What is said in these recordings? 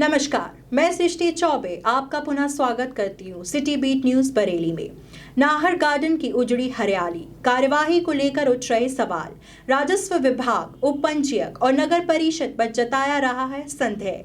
नमस्कार, मैं सृष्टि चौबे आपका पुनः स्वागत करती हूँ सिटी बीट न्यूज बरेली में। नाहर गार्डन की उजड़ी हरियाली, कार्यवाही को लेकर उठ रहे सवाल, राजस्व विभाग, उप पंजीयक और नगर परिषद पर जताया रहा है संदेह।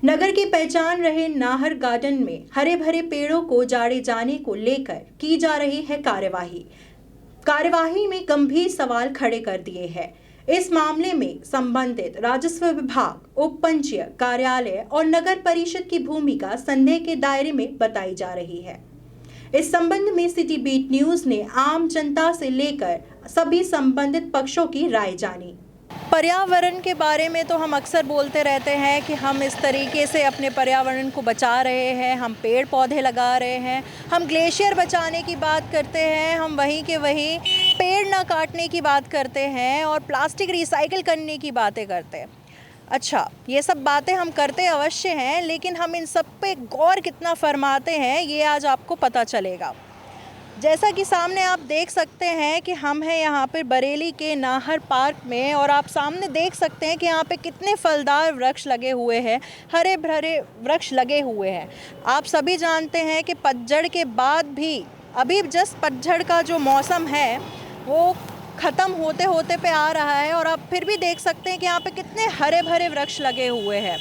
नगर की पहचान रहे नाहर गार्डन में हरे भरे पेड़ों को उजाड़े जाने को लेकर की जा रही है कार्यवाही में गंभीर सवाल खड़े कर दिए हैं। इस मामले में संबंधित राजस्व विभाग, उप पंजीयक कार्यालय और नगर परिषद की भूमिका संदेह के दायरे में बताई जा रही है। इस संबंध में सिटी बीट न्यूज ने आम जनता से लेकर सभी संबंधित पक्षों की राय जानी। पर्यावरण के बारे में तो हम अक्सर बोलते रहते हैं कि हम इस तरीके से अपने पर्यावरण को बचा रहे हैं, हम पेड़ पौधे लगा रहे हैं, हम ग्लेशियर बचाने की बात करते हैं, हम वहीं के वहीं पेड़ ना काटने की बात करते हैं और प्लास्टिक रिसाइकिल करने की बातें करते हैं। अच्छा, ये सब बातें हम करते अवश्य हैं, लेकिन हम इन सब पे गौर कितना फरमाते हैं ये आज आपको पता चलेगा। जैसा कि सामने आप देख सकते हैं कि हम हैं यहाँ पर बरेली के नाहर पार्क में और आप सामने देख सकते हैं कि यहाँ पे कितने फलदार वृक्ष लगे हुए हैं, हरे भरे वृक्ष लगे हुए हैं। आप सभी जानते हैं कि पतझड़ के बाद भी अभी जस्ट पतझड़ का जो मौसम है वो ख़त्म होते होते पे आ रहा है और आप फिर भी देख सकते हैं कि यहाँ पे कितने हरे भरे वृक्ष लगे हुए हैं।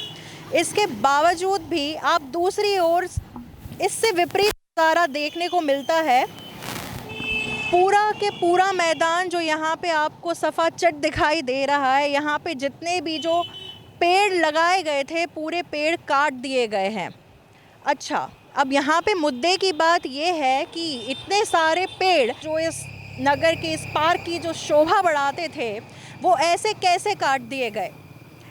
इसके बावजूद भी आप दूसरी ओर इससे विपरीत नज़ारा देखने को मिलता है। पूरा के पूरा मैदान जो यहाँ पे आपको सफाचट दिखाई दे रहा है, यहाँ पे जितने भी जो पेड़ लगाए गए थे पूरे पेड़ काट दिए गए हैं। अच्छा, अब यहाँ पे मुद्दे की बात ये है कि इतने सारे पेड़ जो इस नगर के इस पार्क की जो शोभा बढ़ाते थे वो ऐसे कैसे काट दिए गए।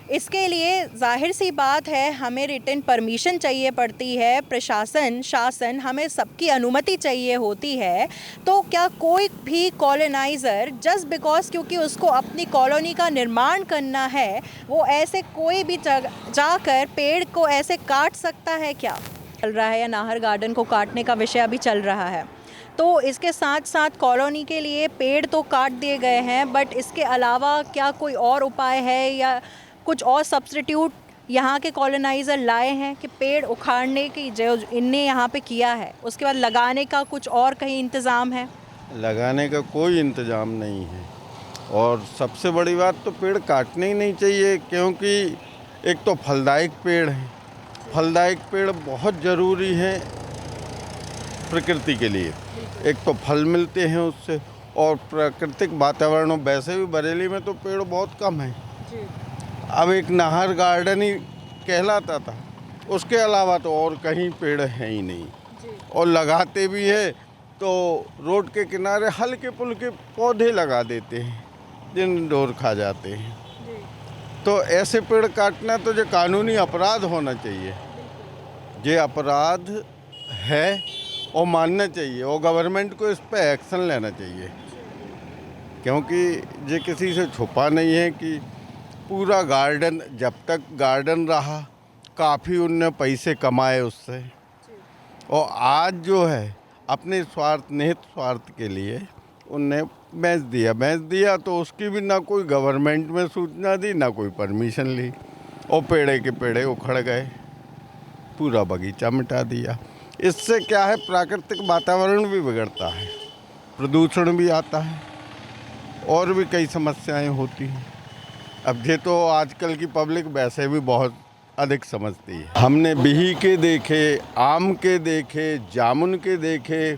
इसके लिए जाहिर सी बात है हमें रिटन परमिशन चाहिए पड़ती है, प्रशासन शासन हमें सबकी अनुमति चाहिए होती है। तो क्या कोई भी कॉलोनाइज़र जस्ट बिकॉज क्योंकि उसको अपनी कॉलोनी का निर्माण करना है वो ऐसे कोई भी जाकर पेड़ को ऐसे काट सकता है क्या? चल रहा है या नाहर गार्डन को काटने का विषय अभी चल रहा है, तो इसके साथ साथ कॉलोनी के लिए पेड़ तो काट दिए गए हैं, बट इसके अलावा क्या कोई और उपाय है या कुछ और सब्स्टिट्यूट यहाँ के कॉलोनाइज़र लाए हैं कि पेड़ उखाड़ने की जो इनने यहाँ पे किया है उसके बाद लगाने का कुछ और कहीं इंतज़ाम है? लगाने का कोई इंतज़ाम नहीं है और सबसे बड़ी बात तो पेड़ काटने ही नहीं चाहिए, क्योंकि एक तो फलदायक पेड़ है, फलदायक पेड़ बहुत ज़रूरी है प्रकृति के लिए। एक तो फल मिलते हैं उससे और प्राकृतिक वातावरण, वैसे भी बरेली में तो पेड़ बहुत कम है। अब एक नाहर गार्डन ही कहलाता था, उसके अलावा तो और कहीं पेड़ हैं ही नहीं और लगाते भी है तो रोड के किनारे हल्के फुल्के पौधे लगा देते हैं जिन डोर खा जाते हैं। तो ऐसे पेड़ काटना तो जो कानूनी अपराध होना चाहिए, ये अपराध है और मानना चाहिए और गवर्नमेंट को इस पर एक्शन लेना चाहिए, क्योंकि ये किसी से छुपा नहीं है कि पूरा गार्डन जब तक गार्डन रहा काफ़ी उनने पैसे कमाए उससे, और आज जो है अपने स्वार्थ निहित स्वार्थ के लिए उनने बेच दिया तो उसकी भी ना कोई गवर्नमेंट में सूचना दी ना कोई परमिशन ली और पेड़े के पेड़े उखड़ गए, पूरा बगीचा मिटा दिया। इससे क्या है, प्राकृतिक वातावरण भी बिगड़ता है, प्रदूषण भी आता है और भी कई समस्याएं होती हैं। अब ये तो आजकल की पब्लिक वैसे भी बहुत अधिक समझती है। हमने बिही के देखे, आम के देखे, जामुन के देखे,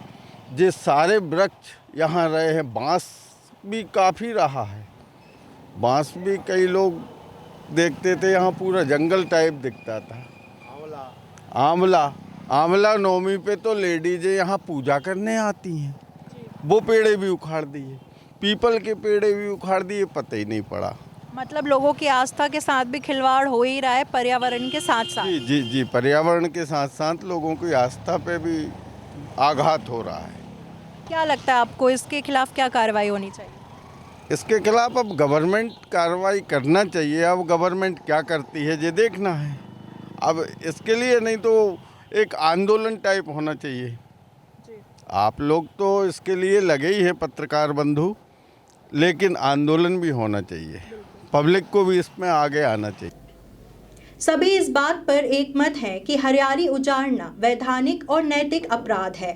ये सारे वृक्ष यहाँ रहे हैं। बांस भी काफ़ी रहा है, बांस भी कई लोग देखते थे, यहाँ पूरा जंगल टाइप दिखता था। आंवला नवमी पे तो लेडीज़ें यहाँ पूजा करने आती हैं, वो पेड़े भी उखाड़ दिए, पीपल के पेड़े भी उखाड़ दिए, पता ही नहीं पड़ा। मतलब लोगों की आस्था के साथ भी खिलवाड़ हो ही रहा है, पर्यावरण के साथ साथ। जी, पर्यावरण के साथ साथ लोगों की आस्था पे भी आघात हो रहा है। क्या लगता है आपको, इसके खिलाफ क्या कार्रवाई होनी चाहिए? इसके खिलाफ अब गवर्नमेंट कार्रवाई करना चाहिए। अब गवर्नमेंट क्या करती है ये देखना है। अब इसके लिए नहीं तो एक आंदोलन टाइप होना चाहिए जी। आप लोग तो इसके लिए लगे ही हैं पत्रकार बंधु, लेकिन आंदोलन भी होना चाहिए, पब्लिक को भी इसमें आगे आना चाहिए। सभी इस बात पर एकमत हैं कि हरियाली उजाड़ना वैधानिक और नैतिक अपराध है।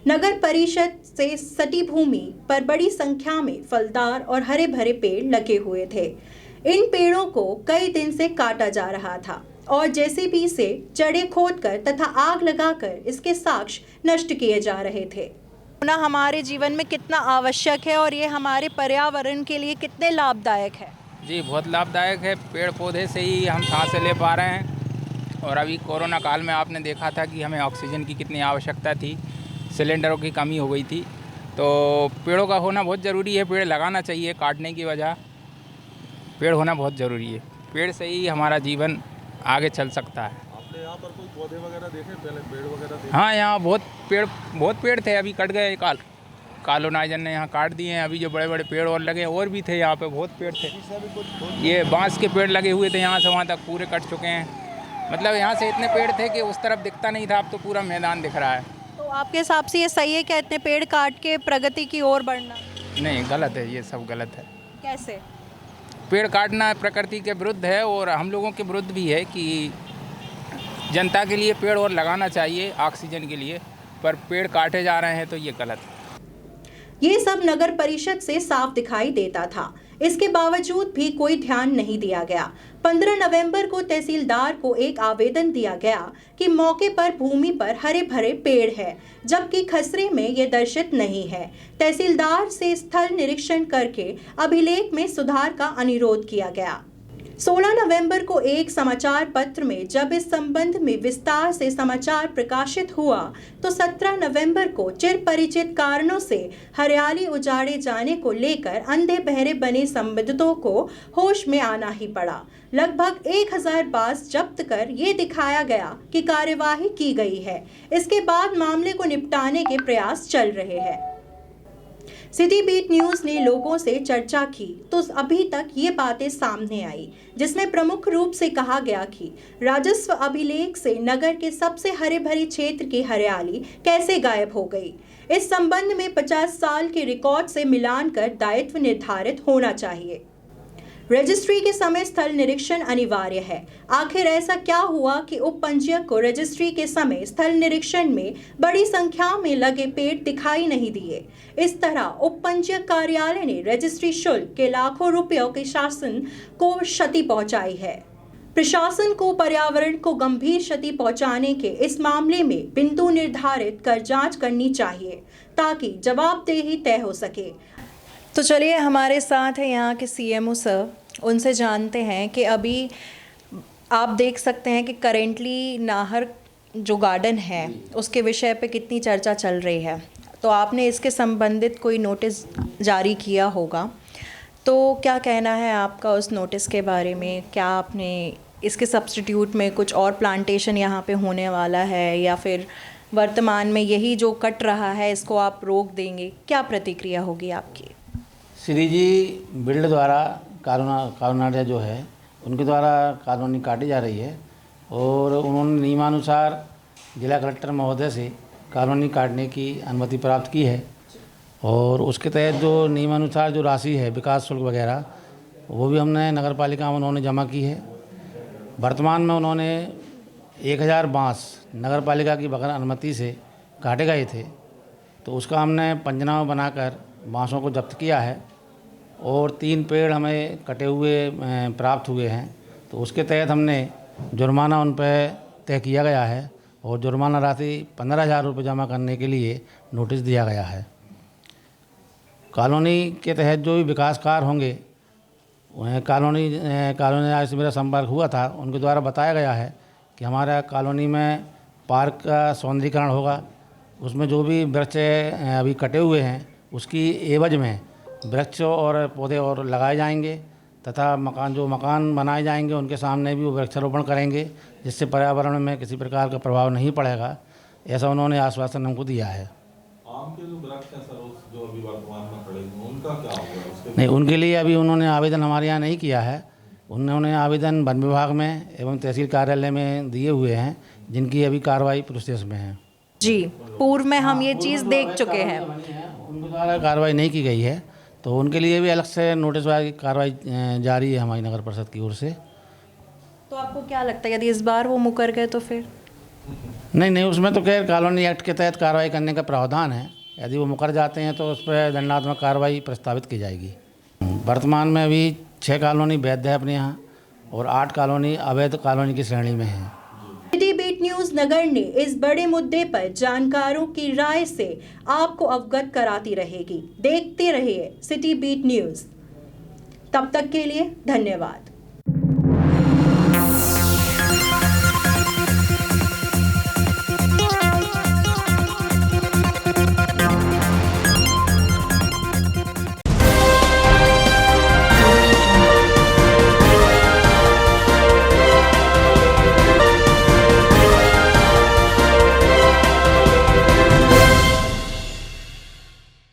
नगर परिषद से सटी भूमि पर बड़ी संख्या में फलदार और हरे भरे पेड़ लगे हुए थे। इन पेड़ों को कई दिन से काटा जा रहा था और जेसीबी से जड़ें खोदकर तथा आग लगाकर इसके साक्ष्य नष्ट किए जा रहे थे। होना हमारे जीवन में कितना आवश्यक है और ये हमारे पर्यावरण के लिए कितने लाभदायक है? जी बहुत लाभदायक है। पेड़ पौधे से ही हम सांसें ले पा रहे हैं। और अभी कोरोना काल में आपने देखा था कि हमें ऑक्सीजन की कितनी आवश्यकता थी, सिलेंडरों की कमी हो गई थी। तो पेड़ों का होना बहुत ज़रूरी है। पेड़ लगाना चाहिए काटने की वजह। पेड़ होना बहुत ज़रूरी है। पेड़ से ही हमारा जीवन आगे चल सकता है। आपने यहाँ पर कोई पौधे वगैरह देखे, पहले पेड़ वगैरह देखे? हाँ, यहाँ बहुत पेड़ थे, अभी कट गए। कॉलोनाइजर ने यहाँ काट दिए हैं। अभी जो बड़े बड़े पेड़ और लगे और भी थे, यहाँ पे बहुत पेड़ थे। ये बांस के पेड़ लगे हुए थे, यहाँ से वहाँ तक पूरे कट चुके हैं। मतलब यहाँ से इतने पेड़ थे कि उस तरफ दिखता नहीं था, अब तो पूरा मैदान दिख रहा है। तो आपके हिसाब से ये सही है क्या, इतने पेड़ काट के प्रगति की ओर बढ़ना? नहीं, गलत है, ये सब गलत है। कैसे? पेड़ काटना प्रकृति के विरुद्ध है और हम लोगों के विरुद्ध भी है कि जनता के लिए पेड़ और लगाना चाहिए ऑक्सीजन के लिए, पर पेड़ काटे जा रहे हैं तो ये गलत है। ये सब नगर परिषद से साफ दिखाई देता था, इसके बावजूद भी कोई ध्यान नहीं दिया गया। 15 नवंबर को तहसीलदार को एक आवेदन दिया गया कि मौके पर भूमि पर हरे भरे पेड़ है, जबकि खसरे में ये दर्शित नहीं है। तहसीलदार से स्थल निरीक्षण करके अभिलेख में सुधार का अनुरोध किया गया। 16 नवंबर को एक समाचार पत्र में जब इस संबंध में विस्तार से समाचार प्रकाशित हुआ तो 17 नवंबर को चिर परिचित कारणों से हरियाली उजाड़े जाने को लेकर अंधे बहरे बने संबंधितों को होश में आना ही पड़ा। लगभग 1000 बांस जब्त कर ये दिखाया गया कि कार्यवाही की गई है। इसके बाद मामले को निपटाने के प्रयास चल रहे हैं। सिटी बीट न्यूज ने लोगों से चर्चा की तो अभी तक ये बातें सामने आई, जिसमें प्रमुख रूप से कहा गया कि राजस्व अभिलेख से नगर के सबसे हरे भरे क्षेत्र की हरियाली कैसे गायब हो गई। इस संबंध में 50 साल के रिकॉर्ड से मिलान कर दायित्व निर्धारित होना चाहिए। रजिस्ट्री के समय स्थल निरीक्षण अनिवार्य है। आखिर ऐसा क्या हुआ कि उप पंजीयक को रजिस्ट्री के समय स्थल निरीक्षण में बड़ी संख्या में लगे पेड़ दिखाई नहीं दिए। इस तरह उप पंजीयक कार्यालय ने रजिस्ट्री शुल्क के लाखों रुपयों के शासन को क्षति पहुंचाई है। प्रशासन को पर्यावरण को गंभीर क्षति पहुंचाने के इस मामले में बिंदु निर्धारित कर जांच करनी चाहिए ताकि जवाबदेही तय हो सके। तो चलिए, हमारे साथ है यहाँ के सीएमओ सर, उनसे जानते हैं कि अभी आप देख सकते हैं कि करेंटली नाहर जो गार्डन है उसके विषय पे कितनी चर्चा चल रही है। तो आपने इसके संबंधित कोई नोटिस जारी किया होगा, तो क्या कहना है आपका उस नोटिस के बारे में? क्या आपने इसके सब्स्टिट्यूट में कुछ और प्लांटेशन यहाँ पे होने वाला है या फिर वर्तमान में यही जो कट रहा है इसको आप रोक देंगे? क्या प्रतिक्रिया होगी आपकी? श्री जी बिल्ड द्वारा कॉलोनाइजर जो है उनके द्वारा कॉलोनी काटी जा रही है और उन्होंने नियमानुसार जिला कलेक्टर महोदय से कॉलोनी काटने की अनुमति प्राप्त की है और उसके तहत जो नियमानुसार जो राशि है विकास शुल्क वगैरह वो भी हमने नगर पालिका में उन्होंने जमा की है। वर्तमान में उन्होंने 1000 बांस नगर पालिका की बगैर अनुमति से काटे गए थे, तो उसका हमने पंचनामा बनाकर बांसों को जब्त किया है और 3 पेड़ हमें कटे हुए प्राप्त हुए हैं। तो उसके तहत हमने जुर्माना उन पर तय किया गया है और जुर्माना राशि 15,000 रुपये जमा करने के लिए नोटिस दिया गया है। कॉलोनी के तहत जो भी विकास कार्य होंगे, कॉलोनी से मेरा संपर्क हुआ था, उनके द्वारा बताया गया है कि हमारा कॉलोनी में पार्क का सौंदर्यीकरण होगा। उसमें जो भी वृक्ष अभी कटे हुए हैं उसकी एवज में वृक्ष और पौधे और लगाए जाएंगे तथा मकान बनाए जाएंगे उनके सामने भी वो वृक्षारोपण करेंगे, जिससे पर्यावरण में किसी प्रकार का प्रभाव नहीं पड़ेगा। ऐसा उन्होंने आश्वासन हमको दिया है। आम के जो वृक्ष हैं सर, जो अभी वर्तमान में खड़े हैं उनका क्या होगा? नहीं, उनके लिए अभी उन्होंने आवेदन हमारे यहाँ नहीं किया है। उन्होंने आवेदन वन विभाग में एवं तहसील कार्यालय में दिए हुए हैं, जिनकी अभी कार्रवाई प्रोसेस में है। जी, पूर्व में हम ये चीज़ देख चुके हैं। उनके द्वारा कार्रवाई नहीं की गई है, तो उनके लिए भी अलग से नोटिस कार्रवाई जारी है हमारी नगर परिषद की ओर से। तो आपको क्या लगता है यदि इस बार वो मुकर गए तो फिर? नहीं, उसमें तो खैर कॉलोनी एक्ट के तहत कार्रवाई करने का प्रावधान है। यदि वो मुकर जाते हैं तो उस पर दंडात्मक कार्रवाई प्रस्तावित की जाएगी। वर्तमान में अभी 6 कॉलोनी वैध है अपने यहाँ और 8 कॉलोनी अवैध कॉलोनी की श्रेणी में है। सिटी बीट न्यूज नगर ने इस बड़े मुद्दे पर जानकारों की राय से आपको अवगत कराती रहेगी। देखते रहिए सिटी बीट न्यूज। तब तक के लिए धन्यवाद।